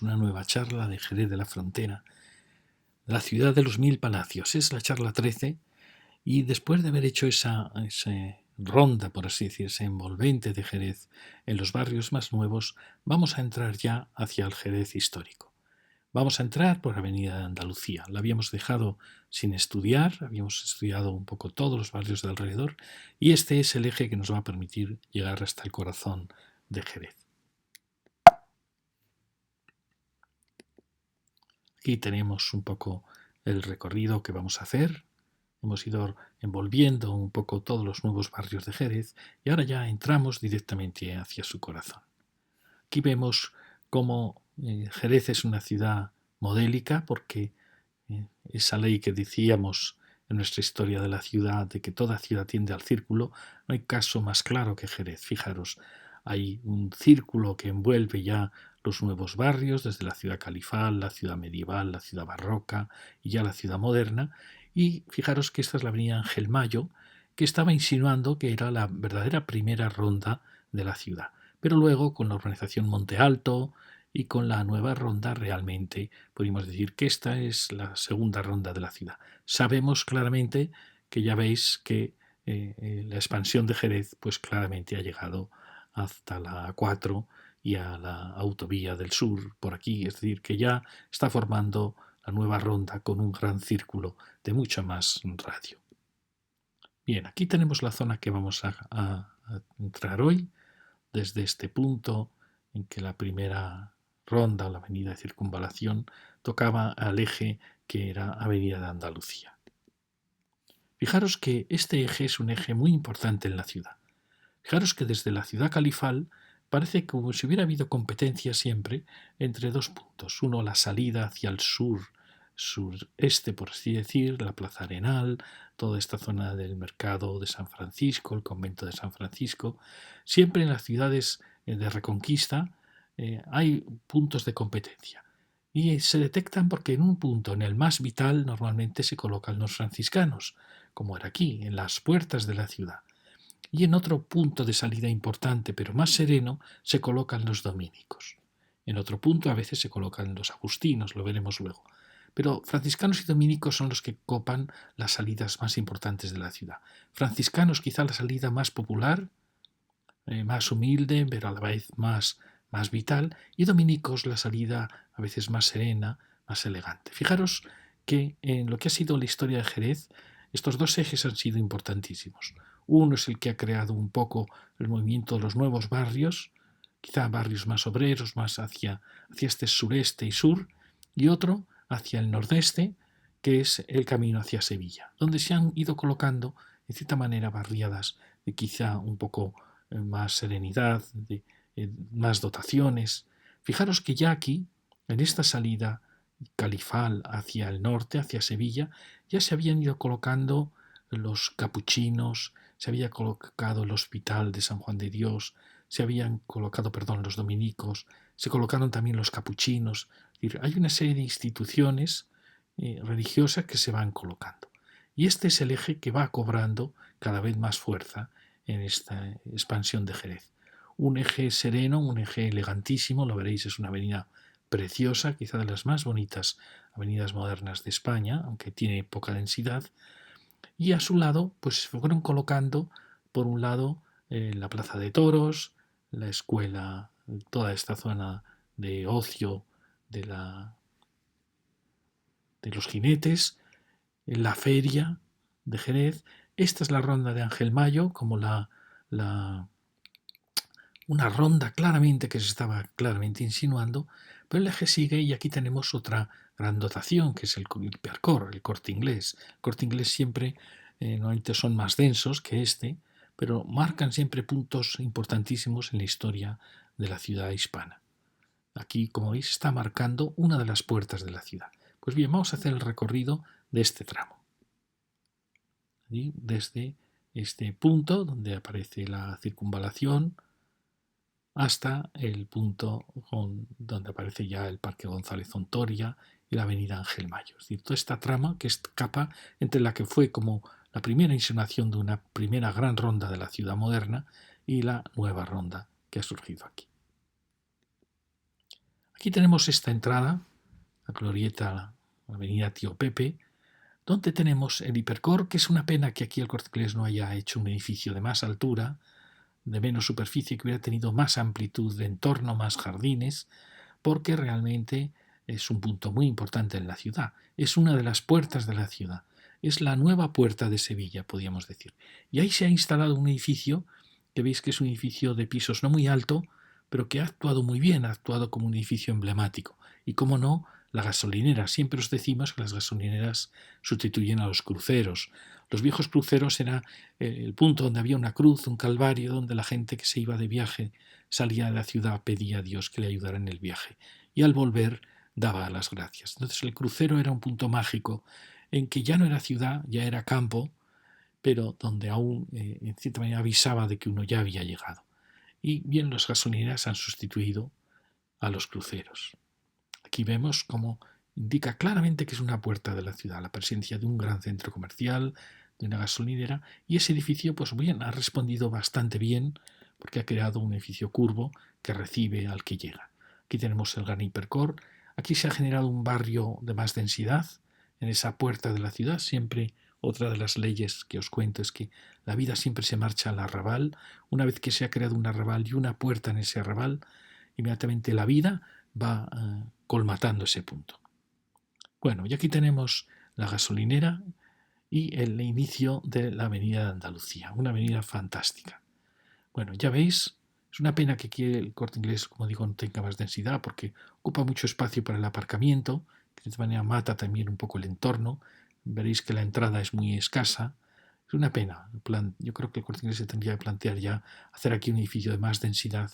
una nueva charla de Jerez de la Frontera, la ciudad de los mil palacios. Es la charla 13 y después de haber hecho esa ronda, por así decir, ese envolvente de Jerez en los barrios más nuevos, vamos a entrar ya hacia el Jerez histórico. Vamos a entrar por Avenida de Andalucía. La habíamos dejado sin estudiar, habíamos estudiado un poco todos los barrios de alrededor y este es el eje que nos va a permitir llegar hasta el corazón de Jerez. Aquí tenemos un poco el recorrido que vamos a hacer. Hemos ido envolviendo un poco todos los nuevos barrios de Jerez y ahora ya entramos directamente hacia su corazón. Aquí vemos cómo Jerez es una ciudad modélica porque esa ley que decíamos en nuestra historia de la ciudad, de que toda ciudad tiende al círculo, no hay caso más claro que Jerez. Fijaros, hay un círculo que envuelve ya los nuevos barrios, desde la ciudad califal, la ciudad medieval, la ciudad barroca y ya la ciudad moderna. Y fijaros que esta es la avenida Ángel Mayo, que estaba insinuando que era la verdadera primera ronda de la ciudad. Pero luego, con la urbanización Monte Alto y con la nueva ronda, realmente podemos decir que esta es la segunda ronda de la ciudad. Sabemos claramente que ya veis que la expansión de Jerez pues claramente ha llegado hasta la A4 y a la autovía del sur por aquí, es decir, que ya está formando la nueva ronda con un gran círculo de mucho más radio. Bien, aquí tenemos la zona que vamos a entrar hoy, desde este punto en que la primera ronda o la avenida de circunvalación tocaba al eje que era Avenida de Andalucía. Fijaros que este eje es un eje muy importante en la ciudad. Fijaros que desde la ciudad califal parece como si hubiera habido competencia siempre entre dos puntos. Uno, la salida hacia el sureste, por así decir, la Plaza Arenal, toda esta zona del mercado de San Francisco, el convento de San Francisco. Siempre en las ciudades de Reconquista hay puntos de competencia. Y se detectan porque en un punto, en el más vital, normalmente se colocan los franciscanos, como era aquí, en las puertas de la ciudad. Y en otro punto de salida importante, pero más sereno, se colocan los dominicos. En otro punto a veces se colocan los agustinos, lo veremos luego. Pero franciscanos y dominicos son los que copan las salidas más importantes de la ciudad. Franciscanos quizá la salida más popular, más humilde, pero a la vez más vital, y dominicos la salida a veces más serena, más elegante. Fijaros que en lo que ha sido la historia de Jerez, estos dos ejes han sido importantísimos. Uno es el que ha creado un poco el movimiento de los nuevos barrios, quizá barrios más obreros, más hacia este sureste y sur, y otro hacia el nordeste, que es el camino hacia Sevilla, donde se han ido colocando, de cierta manera, barriadas de quizá un poco más serenidad, de más dotaciones. Fijaros que ya aquí, en esta salida califal hacia el norte, hacia Sevilla, ya se habían ido colocando los capuchinos, se había colocado el Hospital de San Juan de Dios, se habían colocado, los dominicos, se colocaron también los capuchinos. Es decir, hay una serie de instituciones religiosas que se van colocando. Y este es el eje que va cobrando cada vez más fuerza en esta expansión de Jerez. Un eje sereno, un eje elegantísimo, lo veréis, es una avenida preciosa, quizá de las más bonitas avenidas modernas de España, aunque tiene poca densidad, y a su lado pues se fueron colocando, por un lado, la Plaza de Toros, la escuela, toda esta zona de ocio de los jinetes, la feria de Jerez. Esta es la ronda de Ángel Mayo, como una ronda claramente que se estaba claramente insinuando, pero el eje sigue y aquí tenemos otra gran dotación, que es el Hipercor, el Corte Inglés. El Corte Inglés siempre, normalmente son más densos que este, pero marcan siempre puntos importantísimos en la historia de la ciudad hispana. Aquí, como veis, está marcando una de las puertas de la ciudad. Pues bien, vamos a hacer el recorrido de este tramo. ¿Sí? Desde este punto donde aparece la circunvalación hasta el punto donde aparece ya el Parque González Ontoria y la Avenida Ángel Mayo. Es decir, toda esta trama que escapa entre la que fue como la primera insinuación de una primera gran ronda de la ciudad moderna y la nueva ronda que ha surgido aquí. Aquí tenemos esta entrada, la glorieta, la avenida Tío Pepe, donde tenemos el Hipercor, que es una pena que aquí el Corte Inglés no haya hecho un edificio de más altura, de menos superficie, que hubiera tenido más amplitud de entorno, más jardines, porque realmente es un punto muy importante en la ciudad. Es una de las puertas de la ciudad. Es la nueva puerta de Sevilla, podríamos decir. Y ahí se ha instalado un edificio, que veis que es un edificio de pisos no muy alto, pero que ha actuado muy bien, ha actuado como un edificio emblemático. Y cómo no, la gasolinera. Siempre os decimos que las gasolineras sustituyen a los cruceros. Los viejos cruceros era el punto donde había una cruz, un calvario, donde la gente que se iba de viaje salía de la ciudad, pedía a Dios que le ayudara en el viaje. Y al volver daba las gracias. Entonces el crucero era un punto mágico en que ya no era ciudad, ya era campo, pero donde aún en cierta manera avisaba de que uno ya había llegado. Y bien, las gasolineras han sustituido a los cruceros. Aquí vemos cómo indica claramente que es una puerta de la ciudad, la presencia de un gran centro comercial, de una gasolinera, y ese edificio, pues bien, ha respondido bastante bien porque ha creado un edificio curvo que recibe al que llega. Aquí tenemos el Gran Hipercor, aquí se ha generado un barrio de más densidad en esa puerta de la ciudad. Siempre otra de las leyes que os cuento es que la vida siempre se marcha al arrabal. Una vez que se ha creado un arrabal y una puerta en ese arrabal, inmediatamente la vida va colmatando ese punto. Bueno, y aquí tenemos la gasolinera y el inicio de la avenida de Andalucía, una avenida fantástica. Bueno, ya veis, es una pena que aquí el Corte Inglés, como digo, no tenga más densidad porque ocupa mucho espacio para el aparcamiento, que de esta manera mata también un poco el entorno. Veréis que la entrada es muy escasa. Es una pena. Yo creo que el Corte Inglés se tendría que plantear ya hacer aquí un edificio de más densidad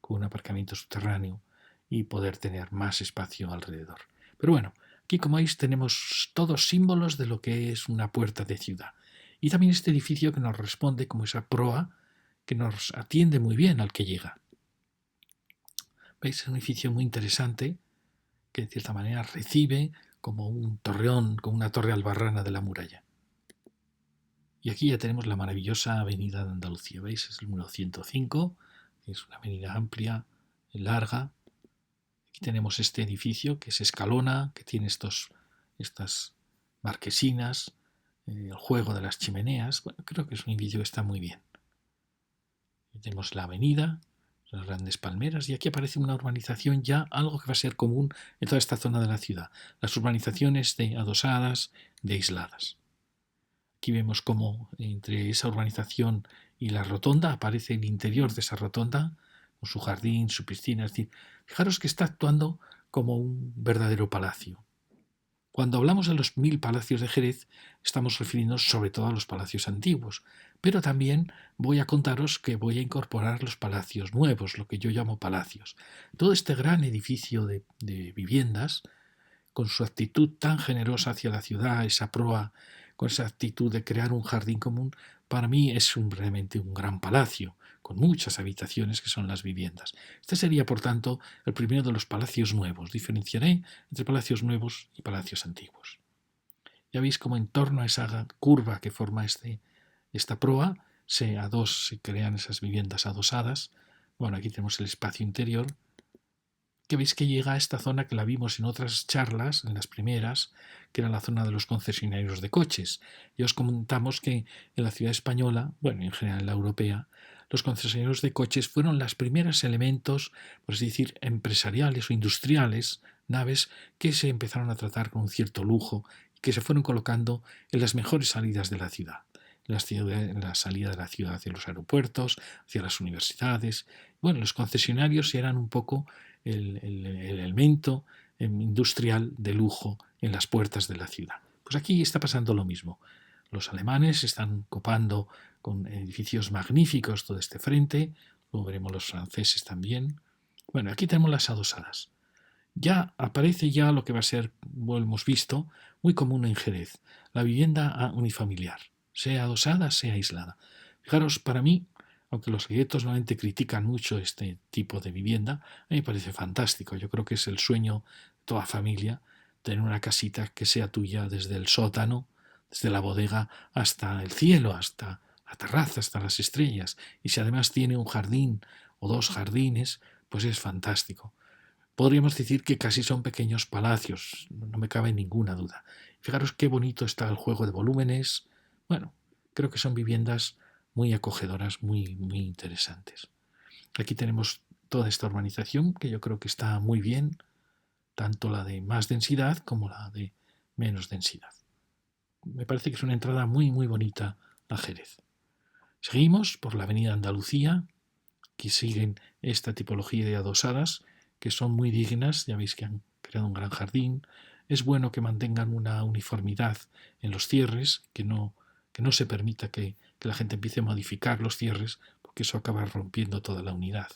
con un aparcamiento subterráneo y poder tener más espacio alrededor. Pero bueno, aquí como veis tenemos todos símbolos de lo que es una puerta de ciudad. Y también este edificio que nos responde como esa proa que nos atiende muy bien al que llega. ¿Veis? Es un edificio muy interesante que de cierta manera recibe como un torreón, como una torre albarrana de la muralla. Y aquí ya tenemos la maravillosa avenida de Andalucía. ¿Veis? Es el número 105, es una avenida amplia, larga. Aquí tenemos este edificio que se escalona, que tiene estas marquesinas, el juego de las chimeneas. Bueno, creo que es un edificio que está muy bien. Aquí tenemos la avenida, las grandes palmeras, y aquí aparece una urbanización ya, algo que va a ser común en toda esta zona de la ciudad. Las urbanizaciones de adosadas, de aisladas. Aquí vemos cómo entre esa urbanización y la rotonda aparece el interior de esa rotonda, con su jardín, su piscina. Es decir, fijaros que está actuando como un verdadero palacio. Cuando hablamos de los 1000 palacios de Jerez, estamos refiriéndonos sobre todo a los palacios antiguos, pero también voy a contaros que voy a incorporar los palacios nuevos, lo que yo llamo palacios. Todo este gran edificio de viviendas, con su actitud tan generosa hacia la ciudad, esa proa, con esa actitud de crear un jardín común, para mí es realmente un gran palacio, con muchas habitaciones que son las viviendas. Este sería, por tanto, el primero de los palacios nuevos. Diferenciaré entre palacios nuevos y palacios antiguos. Ya veis cómo en torno a esa curva que forma esta proa se crean esas viviendas adosadas. Bueno, aquí tenemos el espacio interior, que veis que llega a esta zona que la vimos en otras charlas, en las primeras, que era la zona de los concesionarios de coches. Y os comentamos que en la ciudad española, bueno, en general en la europea, los concesionarios de coches fueron los primeros elementos, por así decir, empresariales o industriales, naves que se empezaron a tratar con un cierto lujo y que se fueron colocando en las mejores salidas de la ciudad. En la salida de la ciudad hacia los aeropuertos, hacia las universidades. Bueno, los concesionarios eran un poco el elemento industrial de lujo en las puertas de la ciudad. Pues aquí está pasando lo mismo. Los alemanes están copando con edificios magníficos todo este frente, luego veremos los franceses también. Bueno, aquí tenemos las adosadas. Ya aparece ya lo que va a ser, como hemos visto, muy común en Jerez, la vivienda unifamiliar, sea adosada, sea aislada. Fijaros, para mí, aunque los guetos normalmente critican mucho este tipo de vivienda, a mí me parece fantástico. Yo creo que es el sueño de toda familia, tener una casita que sea tuya desde el sótano, desde la bodega hasta el cielo, hasta la terraza, hasta las estrellas. Y si además tiene un jardín o dos jardines, pues es fantástico. podríamos decir que casi son pequeños palacios, no me cabe ninguna duda. Fijaros qué bonito está el juego de volúmenes. Bueno, creo que son viviendas muy acogedoras, muy interesantes. Aquí tenemos toda esta urbanización que yo creo que está muy bien, tanto la de más densidad como la de menos densidad. Me parece que es una entrada muy bonita a Jerez. Seguimos por la avenida Andalucía, que siguen esta tipología de adosadas, que son muy dignas, ya veis que han creado un gran jardín. Es bueno que mantengan una uniformidad en los cierres, que no se permita que la gente empiece a modificar los cierres, porque eso acaba rompiendo toda la unidad.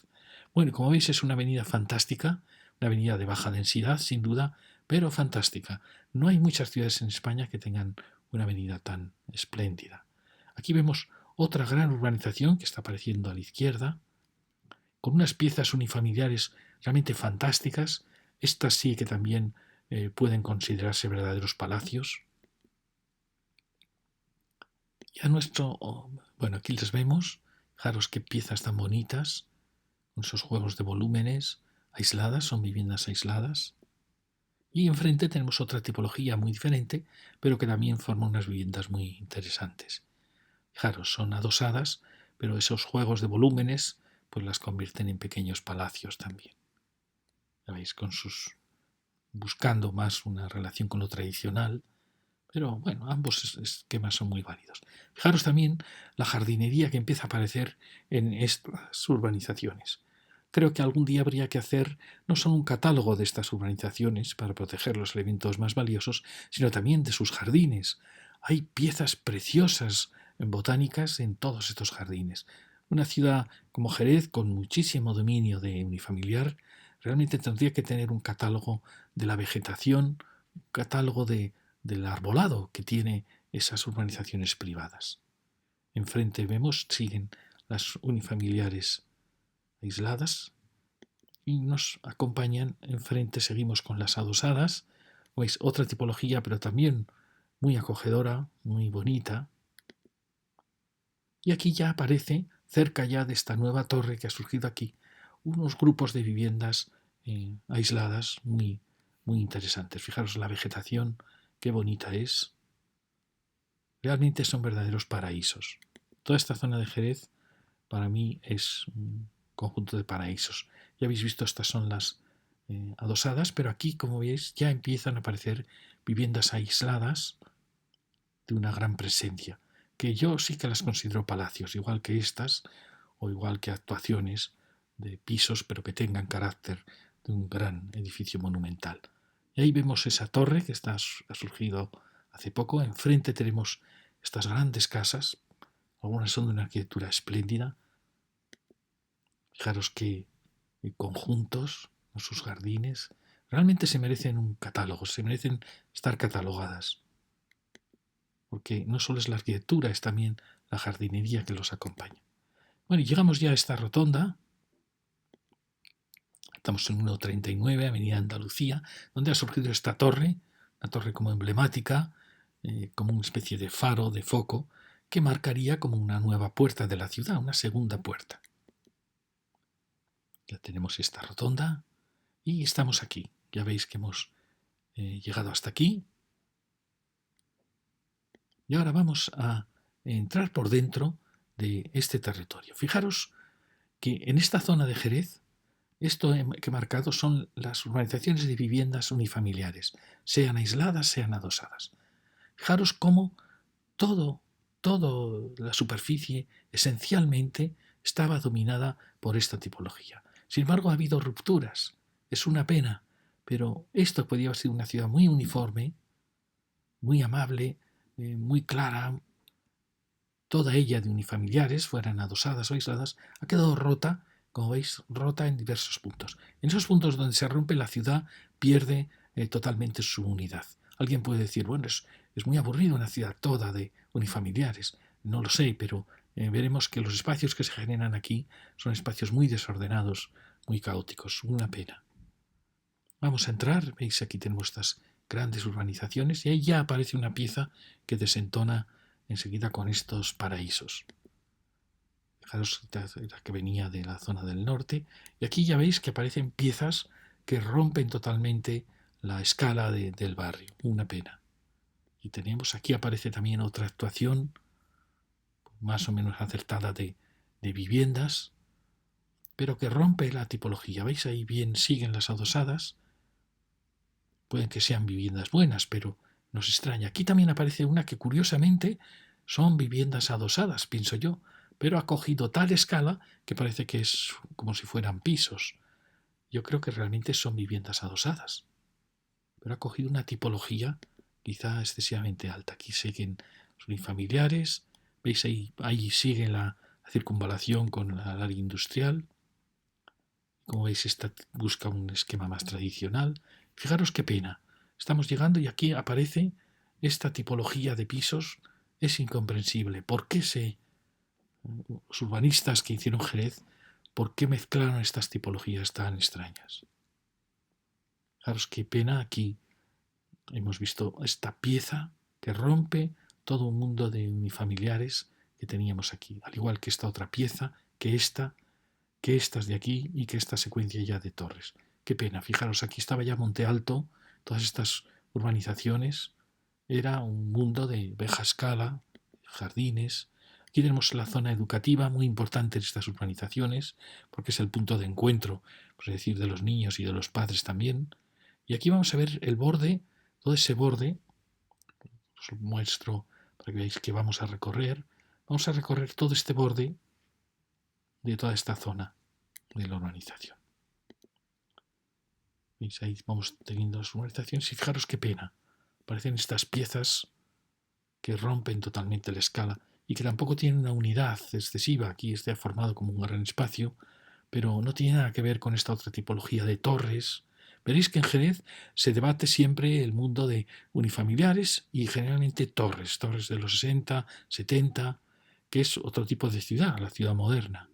Bueno, como veis es una avenida fantástica, una avenida de baja densidad, sin duda, pero fantástica. No hay muchas ciudades en España que tengan una avenida tan espléndida. Aquí vemos otra gran urbanización que está apareciendo a la izquierda, con unas piezas unifamiliares realmente fantásticas. Estas sí que también pueden considerarse verdaderos palacios. Y a bueno, aquí les vemos. Fijaros qué piezas tan bonitas, con esos juegos de volúmenes aisladas, son viviendas aisladas. Y enfrente tenemos otra tipología muy diferente, pero que también forma unas viviendas muy interesantes. Fijaros, son adosadas, pero esos juegos de volúmenes pues las convierten en pequeños palacios también. Ya veis, buscando más una relación con lo tradicional, pero bueno, ambos esquemas son muy válidos. Fijaros también la jardinería que empieza a aparecer en estas urbanizaciones. Creo que algún día habría que hacer no solo un catálogo de estas urbanizaciones para proteger los elementos más valiosos, sino también de sus jardines. Hay piezas preciosas botánicas en todos estos jardines. Una ciudad como Jerez, con muchísimo dominio de unifamiliar, realmente tendría que tener un catálogo de la vegetación, un catálogo del arbolado que tiene esas urbanizaciones privadas. Enfrente vemos, siguen las unifamiliares aisladas y nos acompañan enfrente, seguimos con las adosadas, veis otra tipología pero también muy acogedora, muy bonita. Y aquí ya aparece, cerca ya de esta nueva torre que ha surgido aquí, unos grupos de viviendas aisladas muy interesantes. Fijaros la vegetación, qué bonita es. Realmente son verdaderos paraísos. Toda esta zona de Jerez para mí es un conjunto de paraísos. Ya habéis visto, estas son las adosadas, pero aquí, como veis, ya empiezan a aparecer viviendas aisladas de una gran presencia, que yo sí que las considero palacios, igual que estas, o igual que actuaciones de pisos, pero que tengan carácter de un gran edificio monumental. Y ahí vemos esa torre que ha surgido hace poco. Enfrente tenemos estas grandes casas, algunas son de una arquitectura espléndida. Fijaros que conjuntos, sus jardines, realmente se merecen un catálogo, se merecen estar catalogadas. Porque no solo es la arquitectura, es también la jardinería que los acompaña. Bueno, y llegamos ya a esta rotonda. Estamos en 139, Avenida Andalucía, donde ha surgido esta torre, una torre como emblemática, como una especie de faro, de foco, que marcaría como una nueva puerta de la ciudad, una segunda puerta. Ya tenemos esta rotonda y estamos aquí. Ya veis que hemos llegado hasta aquí. Y ahora vamos a entrar por dentro de este territorio. Fijaros que en esta zona de Jerez, esto que he marcado son las urbanizaciones de viviendas unifamiliares, sean aisladas, sean adosadas. Fijaros cómo toda la superficie esencialmente estaba dominada por esta tipología. Sin embargo, ha habido rupturas. Es una pena, pero esto podía haber sido una ciudad muy uniforme, muy amable, muy clara, toda ella de unifamiliares, fueran adosadas o aisladas, ha quedado rota, como veis, rota en diversos puntos. En esos puntos donde se rompe, la ciudad pierde totalmente su unidad. Alguien puede decir, bueno, es muy aburrido una ciudad toda de unifamiliares. No lo sé, pero veremos que los espacios que se generan aquí son espacios muy desordenados, muy caóticos. Una pena. Vamos a entrar, veis aquí tenemos estas grandes urbanizaciones y ahí ya aparece una pieza que desentona enseguida con estos paraísos. Fijaros la que venía de la zona del norte y aquí ya veis que aparecen piezas que rompen totalmente la escala del barrio. Una pena. Y tenemos, aquí aparece también otra actuación más o menos acertada de viviendas, pero que rompe la tipología. ¿Veis? Ahí bien siguen las adosadas. Pueden que sean viviendas buenas, pero nos extraña. Aquí también aparece una que curiosamente son viviendas adosadas, pienso yo, pero ha cogido tal escala que parece que es como si fueran pisos. Yo creo que realmente son viviendas adosadas, pero ha cogido una tipología quizá excesivamente alta. Aquí siguen los unifamiliares, veis ahí sigue la circunvalación con el área industrial. Como veis, esta busca un esquema más tradicional. Fijaros qué pena. Estamos llegando y aquí aparece esta tipología de pisos. Es incomprensible. ¿Por qué los urbanistas que hicieron Jerez, por qué mezclaron estas tipologías tan extrañas? Fijaros qué pena. Aquí hemos visto esta pieza que rompe todo un mundo de unifamiliares que teníamos aquí. Al igual que esta otra pieza, que estas de aquí y que esta secuencia ya de torres. Qué pena, fijaros, aquí estaba ya Monte Alto, todas estas urbanizaciones, era un mundo de baja escala, jardines. Aquí tenemos la zona educativa, muy importante en estas urbanizaciones, porque es el punto de encuentro, pues decir, de los niños y de los padres también. Y aquí vamos a ver el borde, todo ese borde, os lo muestro para que veáis que vamos a recorrer. Vamos a recorrer todo este borde de toda esta zona de la urbanización. ¿Veis? Ahí vamos teniendo las urbanizaciones y fijaros qué pena. Aparecen estas piezas que rompen totalmente la escala y que tampoco tienen una unidad excesiva. Aquí está formado como un gran espacio, pero no tiene nada que ver con esta otra tipología de torres. Veréis que en Jerez se debate siempre el mundo de unifamiliares y generalmente torres de los 60, 70, que es otro tipo de ciudad, la ciudad moderna.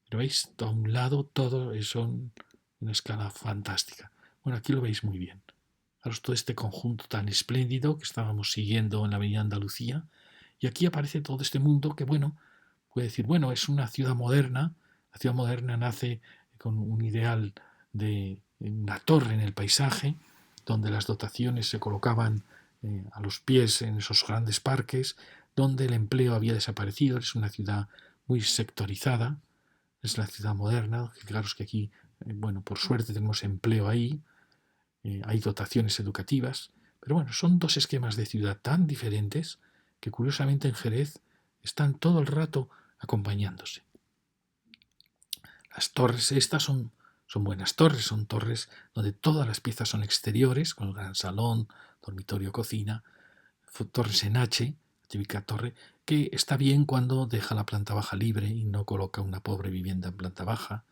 Pero veis, a un lado todo son una escala fantástica. Bueno, aquí lo veis muy bien. Fijaros todo este conjunto tan espléndido que estábamos siguiendo en la Avenida Andalucía. Y aquí aparece todo este mundo que, bueno, puede decir, bueno, es una ciudad moderna. La ciudad moderna nace con un ideal de una torre en el paisaje, donde las dotaciones se colocaban a los pies en esos grandes parques, donde el empleo había desaparecido. Es una ciudad muy sectorizada. Es la ciudad moderna. Fijaros que aquí, bueno, por suerte tenemos empleo ahí, hay dotaciones educativas, pero bueno, son dos esquemas de ciudad tan diferentes que curiosamente en Jerez están todo el rato acompañándose. Las torres estas son buenas torres, son torres donde todas las piezas son exteriores, con el gran salón, dormitorio, cocina, torres en H, típica torre, que está bien cuando deja la planta baja libre y no coloca una pobre vivienda en planta baja.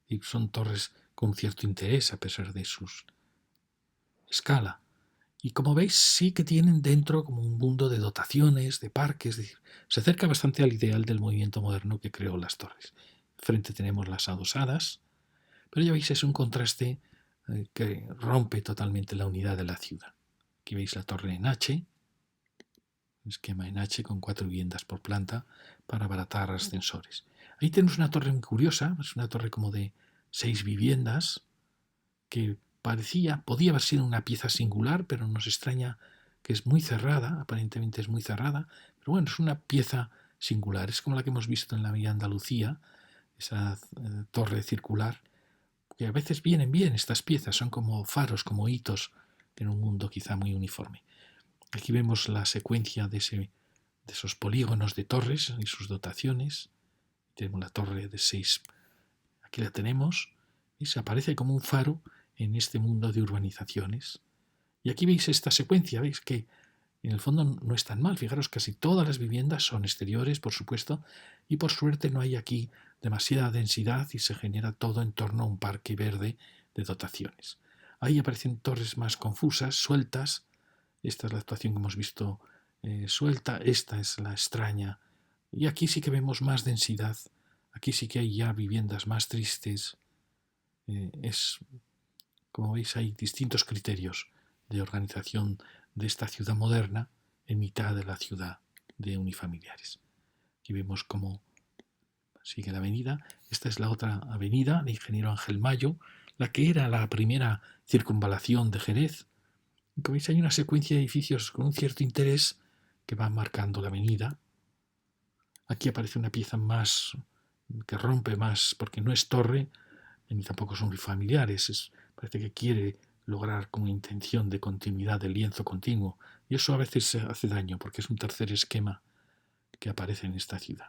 Y son torres con cierto interés a pesar de su escala. Y como veis, sí que tienen dentro como un mundo de dotaciones, de parques, es decir, se acerca bastante al ideal del movimiento moderno que creó las torres. Frente tenemos las adosadas, pero ya veis, es un contraste que rompe totalmente la unidad de la ciudad. Aquí veis la torre en H, un esquema en H con 4 viviendas por planta para abaratar ascensores. Ahí tenemos una torre muy curiosa, es una torre como de 6 viviendas que podía haber sido una pieza singular, pero nos extraña que es muy cerrada, aparentemente es muy cerrada, pero bueno, es una pieza singular, es como la que hemos visto en la Vía Andalucía, esa torre circular, que a veces vienen bien estas piezas, son como faros, como hitos en un mundo quizá muy uniforme. Aquí vemos la secuencia de esos polígonos de torres y sus dotaciones. Tenemos la torre de 6, aquí la tenemos, y se aparece como un faro en este mundo de urbanizaciones. Y aquí veis esta secuencia, veis que en el fondo no es tan mal. Fijaros, casi todas las viviendas son exteriores, por supuesto, y por suerte no hay aquí demasiada densidad y se genera todo en torno a un parque verde de dotaciones. Ahí aparecen torres más confusas, sueltas. Esta es la actuación que hemos visto suelta, esta es la extraña. Y aquí sí que vemos más densidad. Aquí sí que hay ya viviendas más tristes. Como veis, hay distintos criterios de organización de esta ciudad moderna en mitad de la ciudad de unifamiliares. Aquí vemos cómo sigue la avenida. Esta es la otra avenida de Ingeniero Ángel Mayo, la que era la primera circunvalación de Jerez. Como veis, hay una secuencia de edificios con un cierto interés que van marcando la avenida. Aquí aparece una pieza más que rompe más, porque no es torre, ni tampoco son unifamiliares. Parece que quiere lograr con intención de continuidad del lienzo continuo. Y eso a veces hace daño, porque es un tercer esquema que aparece en esta ciudad.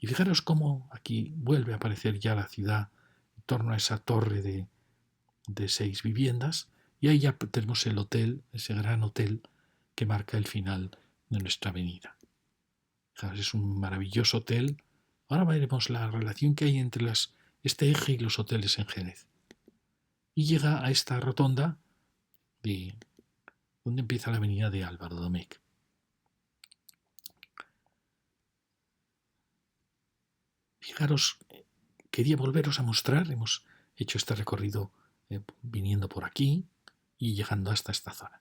Y fijaros cómo aquí vuelve a aparecer ya la ciudad en torno a esa torre de 6 viviendas, y ahí ya tenemos el hotel, ese gran hotel que marca el final de nuestra avenida. Fijaros, es un maravilloso hotel. Ahora veremos la relación que hay entre este eje y los hoteles en Jerez. Y llega a esta rotonda de donde empieza la avenida de Álvaro Domecq. Fijaros, quería volveros a mostrar, hemos hecho este recorrido viniendo por aquí y llegando hasta esta zona.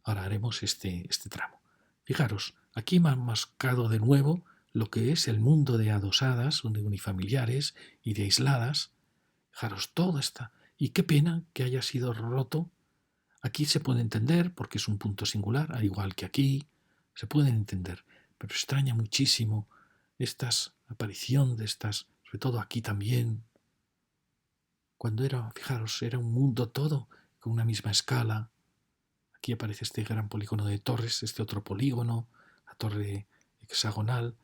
Ahora haremos este tramo. Fijaros, aquí me han marcado de nuevo lo que es el mundo de adosadas, de unifamiliares y de aisladas. Fijaros, todo está. Y qué pena que haya sido roto. Aquí se puede entender porque es un punto singular, al igual que aquí, se pueden entender, pero extraña muchísimo esta aparición de estas, sobre todo aquí también, cuando era, fijaros, era un mundo todo con una misma escala. Aquí aparece este gran polígono de torres, este otro polígono, la torre hexagonal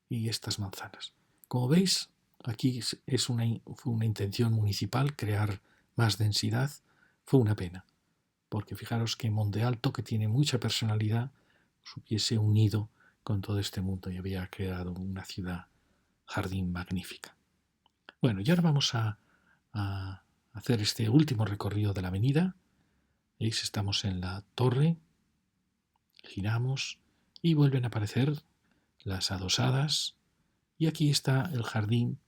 y estas manzanas. Como veis, aquí fue una intención municipal crear más densidad. Fue una pena, porque fijaros que Monte Alto, que tiene mucha personalidad, se hubiese unido con todo este mundo y había creado una ciudad jardín magnífica. Bueno, y ahora vamos a hacer este último recorrido de la avenida. ¿Veis? Estamos en la torre, giramos y vuelven a aparecer las adosadas. Y aquí está el jardín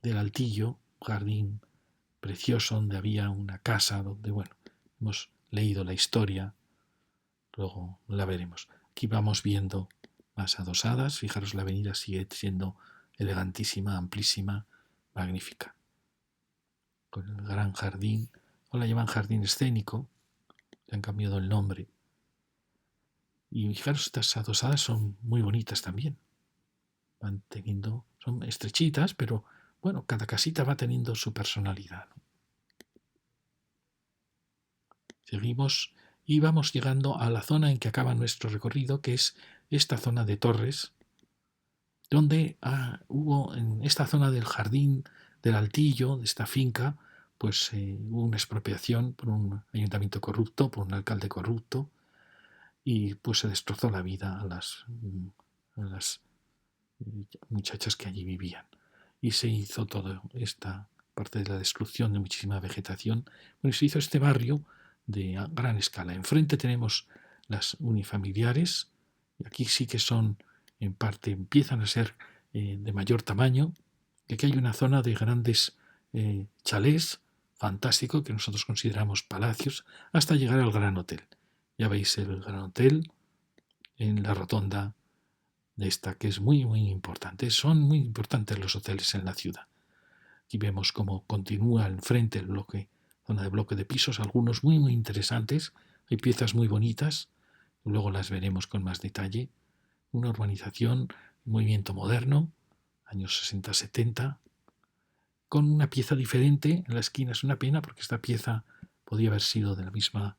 del Altillo, un jardín precioso donde había una casa donde, bueno, hemos leído la historia, luego la veremos. Aquí vamos viendo más adosadas. Fijaros, la avenida sigue siendo elegantísima, amplísima, magnífica. Con el gran jardín, o la llaman jardín escénico, le han cambiado el nombre. Y fijaros, estas adosadas son muy bonitas también. Van teniendo, son estrechitas, pero bueno, cada casita va teniendo su personalidad, ¿no? Seguimos y vamos llegando a la zona en que acaba nuestro recorrido, que es esta zona de Torres, donde hubo en esta zona del jardín del Altillo, de esta finca, pues hubo una expropiación por un ayuntamiento corrupto, por un alcalde corrupto, y pues se destrozó la vida a las muchachas que allí vivían. Y se hizo toda esta parte de la destrucción de muchísima vegetación. Bueno, se hizo este barrio de gran escala. Enfrente tenemos las unifamiliares, y aquí sí que son, en parte, empiezan a ser de mayor tamaño, y aquí hay una zona de grandes chalés, fantástico, que nosotros consideramos palacios, hasta llegar al Gran Hotel. Ya veis el Gran Hotel en la rotonda de esta, que es muy, muy importante. Son muy importantes los hoteles en la ciudad. Aquí vemos cómo continúa enfrente el bloque, zona de bloque de pisos, algunos muy, muy interesantes. Hay piezas muy bonitas, luego las veremos con más detalle. Una urbanización, un movimiento moderno, años 60-70, con una pieza diferente en la esquina. Es una pena porque esta pieza podía haber sido de la misma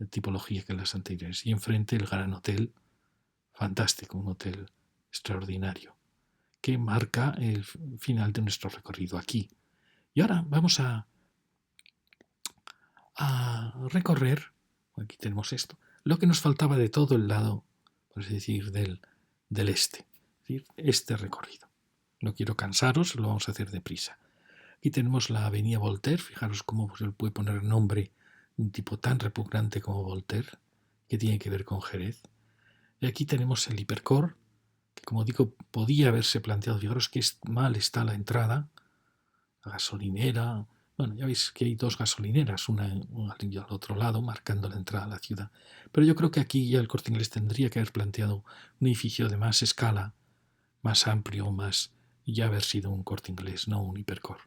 tipología que las anteriores. Y enfrente el Gran Hotel, fantástico, un hotel extraordinario, que marca el final de nuestro recorrido aquí. Y ahora vamos a recorrer, aquí tenemos esto, lo que nos faltaba de todo el lado, por así decir, del este, es decir, este recorrido. No quiero cansaros, lo vamos a hacer deprisa. Aquí tenemos la avenida Voltaire, fijaros cómo se le puede poner nombre de un tipo tan repugnante como Voltaire, que tiene que ver con Jerez. Y aquí tenemos el Hipercor, que como digo, podía haberse planteado, fijaros que mal está la entrada, la gasolinera. Bueno, ya veis que hay dos gasolineras, una al otro lado, marcando la entrada a la ciudad. Pero yo creo que aquí ya el Corte Inglés tendría que haber planteado un edificio de más escala, más amplio, más y ya haber sido un Corte Inglés, no un Hipercor.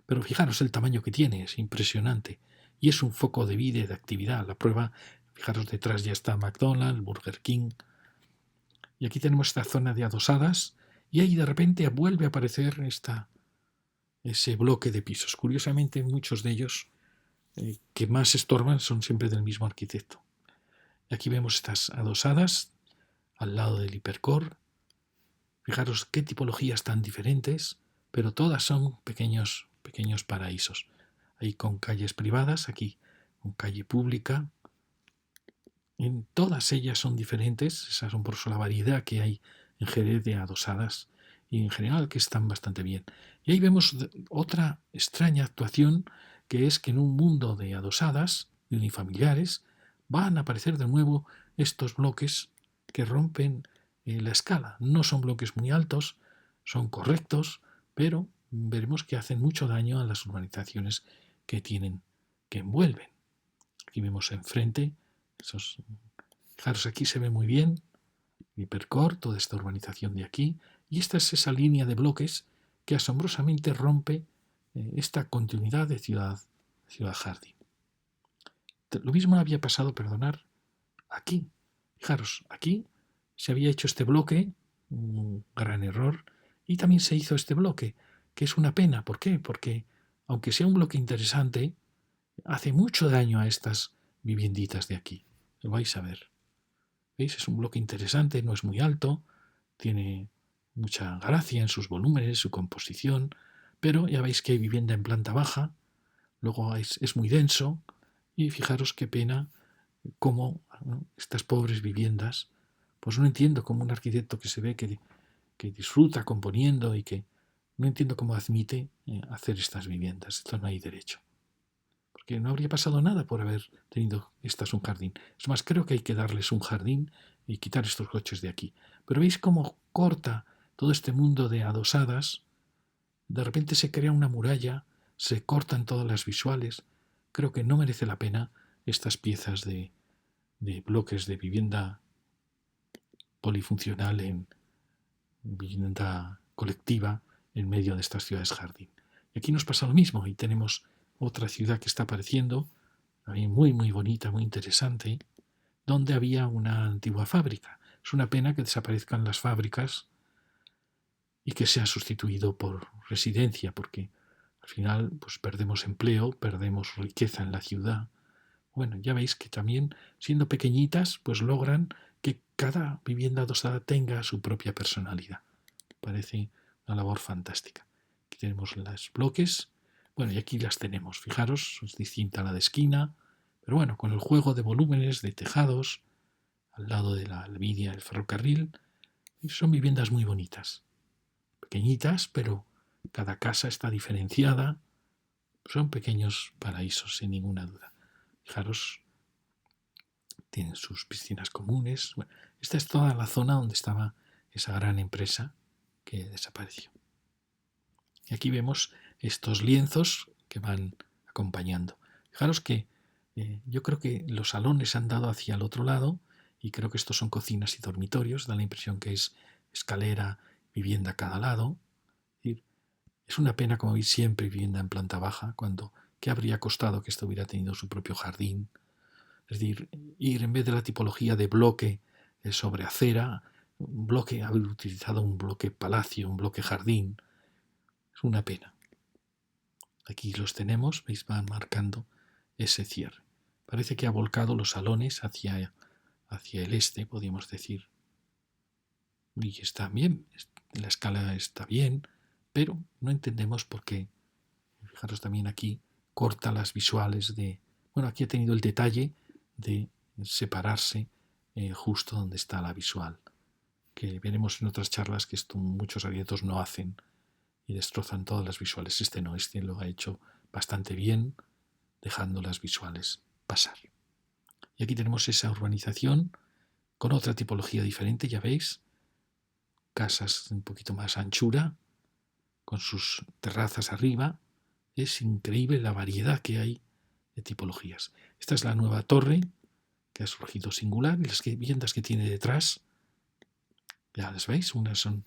Pero fijaros el tamaño que tiene, es impresionante. Y es un foco de vida y de actividad. La prueba, fijaros, detrás ya está McDonald's, Burger King. Y aquí tenemos esta zona de adosadas y ahí de repente vuelve a aparecer ese bloque de pisos. Curiosamente, muchos de ellos que más estorban son siempre del mismo arquitecto. Y aquí vemos estas adosadas al lado del Hipercor. Fijaros qué tipologías tan diferentes, pero todas son pequeños paraísos. Ahí con calles privadas, aquí con calle pública. En todas ellas son diferentes, es asombroso la variedad que hay en Jerez de adosadas y en general que están bastante bien. Y ahí vemos otra extraña actuación, que es que en un mundo de adosadas y unifamiliares van a aparecer de nuevo estos bloques que rompen la escala. No son bloques muy altos, son correctos, pero veremos que hacen mucho daño a las urbanizaciones que tienen, que envuelven. Aquí vemos enfrente esos. Fijaros, aquí se ve muy bien Hipercor, toda esta urbanización de aquí, y esta es esa línea de bloques que asombrosamente rompe esta continuidad de ciudad-jardín. Lo mismo había pasado, perdonar, aquí. Fijaros, aquí se había hecho este bloque, un gran error, y también se hizo este bloque, que es una pena. ¿Por qué? Porque, aunque sea un bloque interesante, hace mucho daño a estas vivienditas de aquí. Lo vais a ver. ¿Veis? Es un bloque interesante, no es muy alto, tiene mucha gracia en sus volúmenes, su composición, pero ya veis que hay vivienda en planta baja, luego es muy denso, y fijaros qué pena cómo, ¿no?, estas pobres viviendas, pues no entiendo cómo un arquitecto que se ve que disfruta componiendo y que no entiendo cómo admite hacer estas viviendas. Esto no hay derecho. Porque no habría pasado nada por haber tenido estas un jardín. Es más, creo que hay que darles un jardín y quitar estos coches de aquí. Pero veis cómo corta todo este mundo de adosadas. De repente se crea una muralla, se cortan todas las visuales. Creo que no merece la pena estas piezas de bloques de vivienda polifuncional en vivienda colectiva en medio de estas ciudades jardín. Y aquí nos pasa lo mismo y tenemos otra ciudad que está apareciendo, muy muy bonita, muy interesante, donde había una antigua fábrica. Es una pena que desaparezcan las fábricas y que sea sustituido por residencia, porque al final pues perdemos empleo, perdemos riqueza en la ciudad. Bueno, ya veis que también siendo pequeñitas pues logran que cada vivienda adosada tenga su propia personalidad. Parece una labor fantástica. Aquí tenemos los bloques. Bueno, y aquí las tenemos. Fijaros, es distinta a la de esquina. Pero bueno, con el juego de volúmenes, de tejados, al lado de la línea del ferrocarril. Son viviendas muy bonitas. Pequeñitas, pero cada casa está diferenciada. Son pequeños paraísos, sin ninguna duda. Fijaros, tienen sus piscinas comunes. Bueno, esta es toda la zona donde estaba esa gran empresa que desapareció. Y aquí vemos estos lienzos que van acompañando. Fijaros que yo creo que los salones han dado hacia el otro lado y creo que estos son cocinas y dormitorios. Da la impresión que es escalera, vivienda a cada lado. Es una pena, como veis, siempre vivienda en planta baja, cuando ¿qué habría costado que esto hubiera tenido su propio jardín? Es decir, ir en vez de la tipología de bloque sobre acera, un bloque, haber utilizado un bloque palacio, un bloque jardín. Es una pena. Aquí los tenemos, veis, van marcando ese cierre. Parece que ha volcado los salones hacia el este, podríamos decir. Y está bien, la escala está bien, pero no entendemos por qué. Fijaros también aquí, corta las visuales de. Bueno, aquí ha tenido el detalle de separarse justo donde está la visual, que veremos en otras charlas que esto muchos arquitectos no hacen y destrozan todas las visuales. Este no, este lo ha hecho bastante bien, dejando las visuales pasar. Y aquí tenemos esa urbanización con otra tipología diferente, ya veis, casas un poquito más anchura, con sus terrazas arriba. Es increíble la variedad que hay de tipologías. Esta es la nueva torre que ha surgido singular y las viviendas que tiene detrás, ya las veis, unas son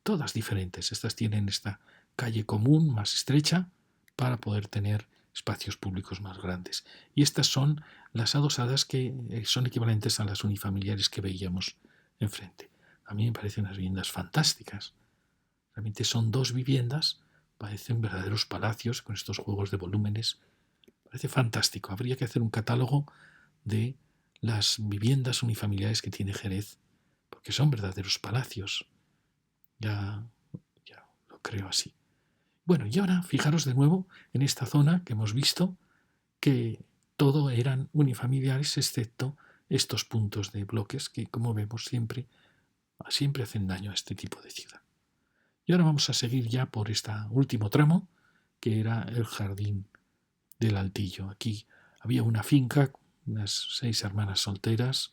todas diferentes. Estas tienen esta calle común más estrecha para poder tener espacios públicos más grandes. Y estas son las adosadas que son equivalentes a las unifamiliares que veíamos enfrente. A mí me parecen unas viviendas fantásticas. Realmente son dos viviendas, parecen verdaderos palacios con estos juegos de volúmenes. Parece fantástico. Habría que hacer un catálogo de las viviendas unifamiliares que tiene Jerez, porque son verdaderos palacios. Ya lo creo así. Bueno, y ahora fijaros de nuevo en esta zona que hemos visto que todo eran unifamiliares excepto estos puntos de bloques que, como vemos, siempre hacen daño a este tipo de ciudad. Y ahora vamos a seguir ya por este último tramo, que era el jardín del Altillo. Aquí había una finca, unas 6 hermanas solteras,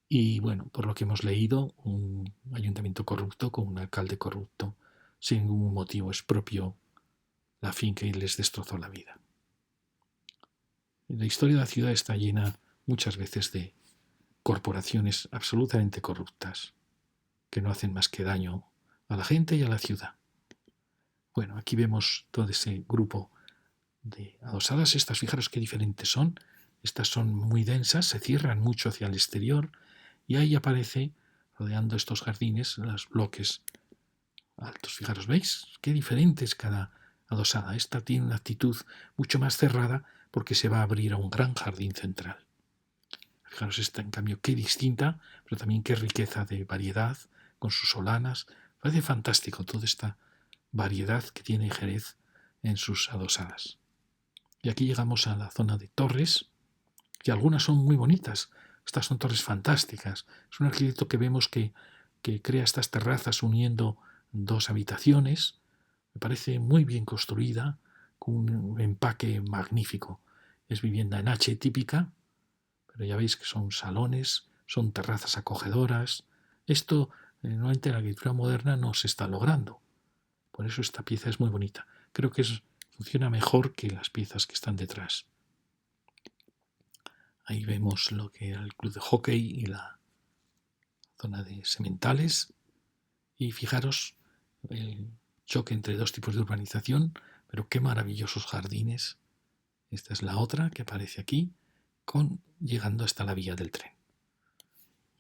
y bueno, por lo que hemos leído, un ayuntamiento corrupto con un alcalde corrupto, sin ningún motivo expropió la finca y les destrozó la vida. La historia de la ciudad está llena muchas veces de corporaciones absolutamente corruptas que no hacen más que daño a la gente y a la ciudad. Bueno, aquí vemos todo ese grupo de adosadas. Estas, fijaros qué diferentes son. Estas son muy densas, se cierran mucho hacia el exterior y ahí aparece, rodeando estos jardines, los bloques altos. Fijaros, ¿veis? Qué diferente es cada adosada. Esta tiene una actitud mucho más cerrada porque se va a abrir a un gran jardín central. Fijaros esta, en cambio, qué distinta, pero también qué riqueza de variedad, con sus solanas. Parece fantástico toda esta variedad que tiene Jerez en sus adosadas. Y aquí llegamos a la zona de torres, que algunas son muy bonitas. Estas son torres fantásticas. Es un arquitecto que vemos que crea estas terrazas uniendo dos habitaciones. Me parece muy bien construida, con un empaque magnífico. Es vivienda en H típica, pero ya veis que son salones, son terrazas acogedoras. Esto, normalmente en la arquitectura moderna, no se está logrando. Por eso esta pieza es muy bonita. Creo que funciona mejor que las piezas que están detrás. Ahí vemos lo que era el club de hockey y la zona de sementales. Y fijaros el choque entre dos tipos de urbanización, pero qué maravillosos jardines. Esta es la otra que aparece aquí, llegando hasta la vía del tren.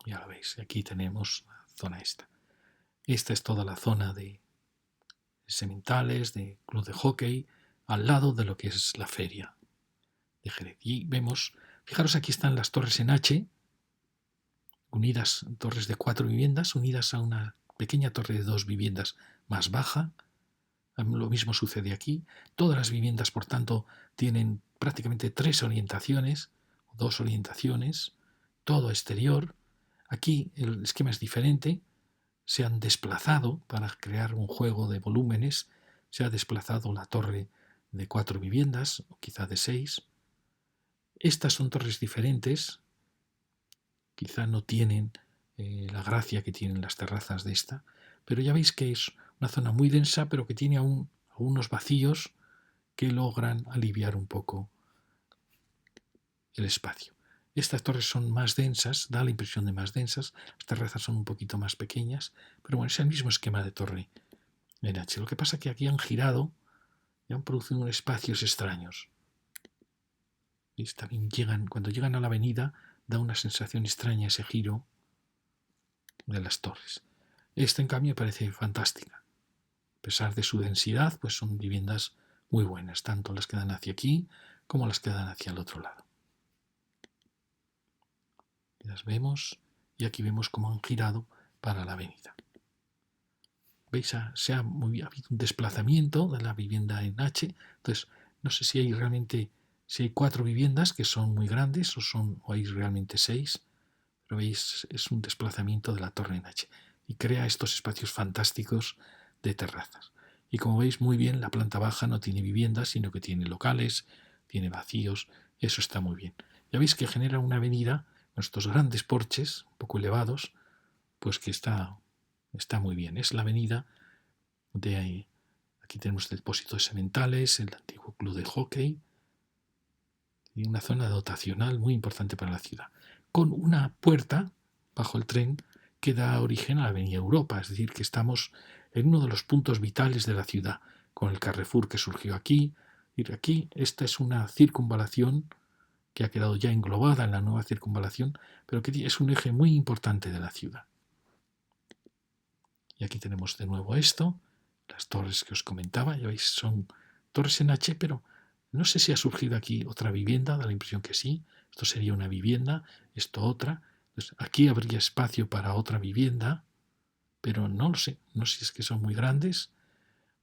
Ya lo veis, aquí tenemos la zona esta. Esta es toda la zona de sementales, de club de hockey, al lado de lo que es la feria de Jerez. Y vemos, fijaros, aquí están las torres en H, unidas, torres de 4 viviendas, unidas a una pequeña torre de 2 viviendas más baja. Lo mismo sucede aquí. Todas las viviendas, por tanto, tienen prácticamente 3 orientaciones, 2 orientaciones, todo exterior. Aquí el esquema es diferente. Se han desplazado para crear un juego de volúmenes. Se ha desplazado la torre de 4 viviendas, o quizá de 6. Estas son torres diferentes. Quizá no tienen la gracia que tienen las terrazas de esta, pero ya veis que es una zona muy densa, pero que tiene aún algunos vacíos que logran aliviar un poco el espacio. Estas torres son más densas, da la impresión de más densas, las terrazas son un poquito más pequeñas, pero bueno, es el mismo esquema de torre en H. Lo que pasa es que aquí han girado y han producido unos espacios extraños. Y también cuando llegan a la avenida, da una sensación extraña ese giro de las torres. Esta, en cambio, me parece fantástica. A pesar de su densidad, pues son viviendas muy buenas, tanto las que dan hacia aquí como las que dan hacia el otro lado. Las vemos y aquí vemos cómo han girado para la avenida. ¿Veis? Ha habido un desplazamiento de la vivienda en H. Entonces, no sé si hay 4 viviendas que son muy grandes o hay realmente 6. Pero veis, es un desplazamiento de la torre en H y crea estos espacios fantásticos de terrazas. Y como veis muy bien, la planta baja no tiene viviendas, sino que tiene locales, tiene vacíos, eso está muy bien. Ya veis que genera una avenida con estos grandes porches, un poco elevados, pues que está muy bien. Es la avenida de ahí. Aquí tenemos el depósito de sementales, el antiguo club de hockey y una zona dotacional muy importante para la ciudad, con una puerta bajo el tren que da origen a la Avenida Europa, es decir, que estamos en uno de los puntos vitales de la ciudad, con el Carrefour que surgió aquí. Y aquí esta es una circunvalación que ha quedado ya englobada en la nueva circunvalación, pero que es un eje muy importante de la ciudad. Y aquí tenemos de nuevo esto, las torres que os comentaba, ya veis, son torres en H, pero no sé si ha surgido aquí otra vivienda, da la impresión que sí. Esto sería una vivienda, esto otra. Entonces, aquí habría espacio para otra vivienda, pero no lo sé. No sé si es que son muy grandes,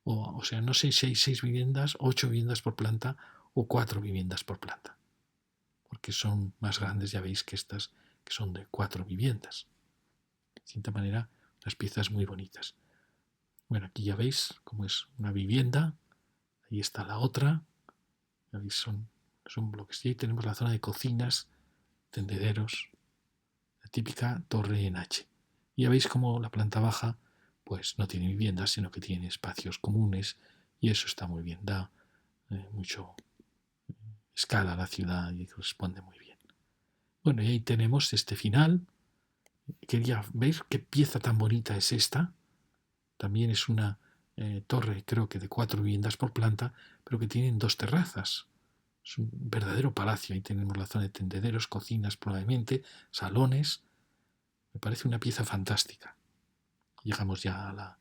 o sea, no sé si hay 6 viviendas, 8 viviendas por planta o 4 viviendas por planta, porque son más grandes, ya veis, que estas que son de 4 viviendas. De cierta manera, unas piezas muy bonitas. Bueno, aquí ya veis cómo es una vivienda, ahí está la otra, ya veis, son bloques. Y ahí tenemos la zona de cocinas, tendederos, la típica torre en H. Y ya veis cómo la planta baja pues no tiene viviendas, sino que tiene espacios comunes, y eso está muy bien, da mucho escala a la ciudad y corresponde muy bien. Bueno, y ahí tenemos este final. Quería ver qué pieza tan bonita es esta. También es una torre, creo que de 4 viviendas por planta, pero que tienen 2 terrazas. Es un verdadero palacio. Ahí tenemos la zona de tendederos, cocinas probablemente, salones. Me parece una pieza fantástica. Llegamos ya a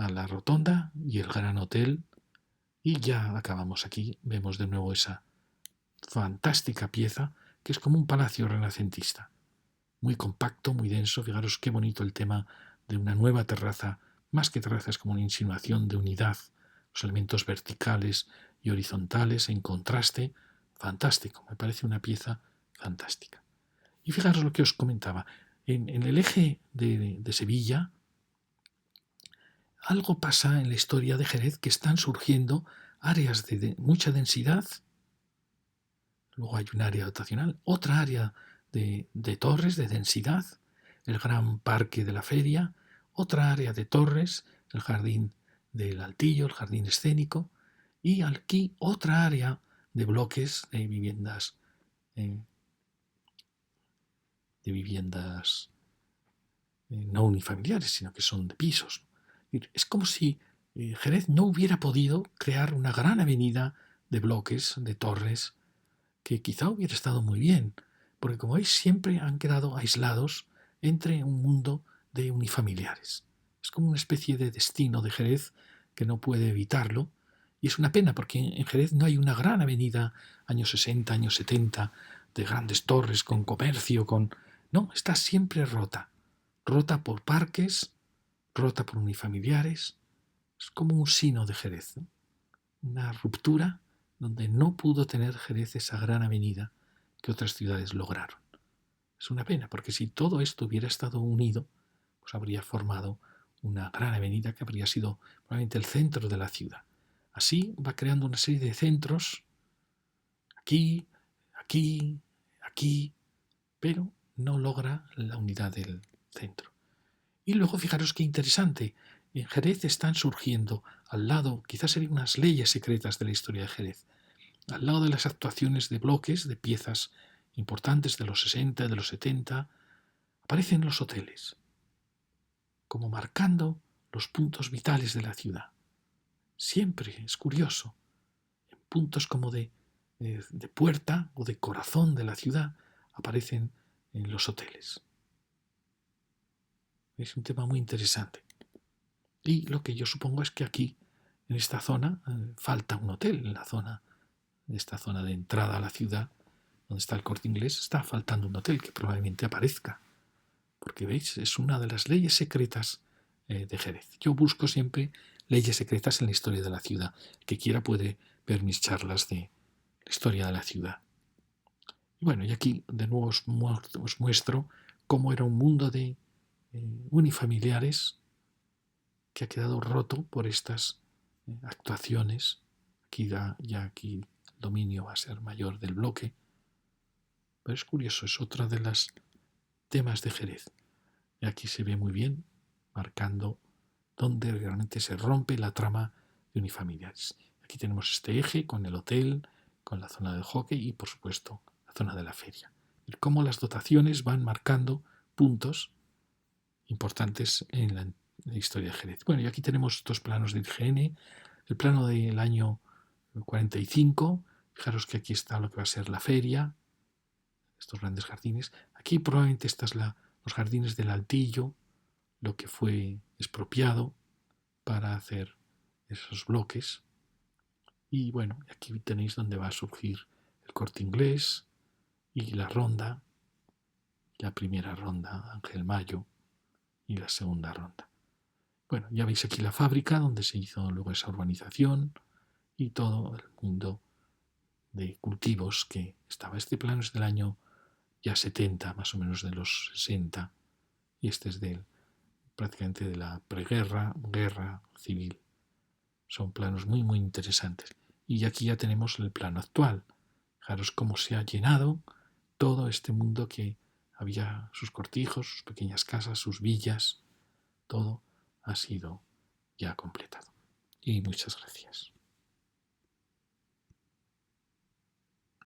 la rotonda y el gran hotel, y ya acabamos aquí. Vemos de nuevo esa fantástica pieza que es como un palacio renacentista. Muy compacto, muy denso. Fijaros qué bonito el tema de una nueva terraza. Más que terraza, es como una insinuación de unidad. Los elementos verticales y horizontales en contraste. Fantástico. Me parece una pieza fantástica. Y fijaros lo que os comentaba. En el eje de Sevilla, algo pasa en la historia de Jerez, que están surgiendo áreas de mucha densidad. Luego hay un área dotacional, otra área de torres, de densidad, el gran parque de la feria, otra área de torres, el jardín del Altillo, el jardín escénico, y aquí otra área de bloques eh, de viviendas no unifamiliares, sino que son de pisos. Es como si Jerez no hubiera podido crear una gran avenida de bloques, de torres, que quizá hubiera estado muy bien, porque como veis siempre han quedado aislados entre un mundo de unifamiliares. Es como una especie de destino de Jerez que no puede evitarlo, y es una pena porque en Jerez no hay una gran avenida años 60, años 70, de grandes torres con comercio, con... No, está siempre rota, rota por parques, rota por unifamiliares. Es como un sino de Jerez, ¿no? Una ruptura donde no pudo tener Jerez esa gran avenida que otras ciudades lograron. Es una pena, porque si todo esto hubiera estado unido, pues habría formado una gran avenida que habría sido probablemente el centro de la ciudad. Así va creando una serie de centros, aquí, aquí, aquí, pero no logra la unidad del centro. Y luego fijaros qué interesante, en Jerez están surgiendo al lado, quizás serían unas leyes secretas de la historia de Jerez, al lado de las actuaciones de bloques, de piezas importantes de los 60, de los 70, aparecen los hoteles, como marcando los puntos vitales de la ciudad. Siempre es curioso, en puntos como de puerta o de corazón de la ciudad aparecen en los hoteles. Es un tema muy interesante. Y lo que yo supongo es que aquí, en esta zona, falta un hotel, en esta zona de entrada a la ciudad, donde está el Corte Inglés, está faltando un hotel que probablemente aparezca. Porque, ¿veis? Es una de las leyes secretas de Jerez. Yo busco siempre leyes secretas en la historia de la ciudad. El que quiera puede ver mis charlas de la historia de la ciudad. Y bueno, y aquí de nuevo os muestro cómo era un mundo de unifamiliares que ha quedado roto por estas actuaciones. Aquí el dominio va a ser mayor del bloque. Pero es curioso, es otra de las temas de Jerez. Y aquí se ve muy bien, marcando dónde realmente se rompe la trama de unifamiliares. Aquí tenemos este eje con el hotel, con la zona del hockey y, por supuesto, la zona de la feria. Y cómo las dotaciones van marcando puntos importantes en la historia de Jerez. Bueno, y aquí tenemos estos planos del IGN, el plano del año 45, fijaros que aquí está lo que va a ser la feria, estos grandes jardines. Aquí probablemente los jardines del Altillo, lo que fue expropiado para hacer esos bloques. Y bueno, aquí tenéis donde va a surgir el Corte Inglés y la ronda, la primera ronda Ángel Mayo y la segunda ronda. Bueno, ya veis aquí la fábrica donde se hizo luego esa urbanización y todo el mundo de cultivos que estaba. Este plano es del año ya 70, más o menos de los 60, y este es prácticamente de la preguerra, guerra civil. Son planos muy, muy interesantes. Y aquí ya tenemos el plano actual. Fijaros cómo se ha llenado todo este mundo que había sus cortijos, sus pequeñas casas, sus villas, todo ha sido ya completado. Y muchas gracias.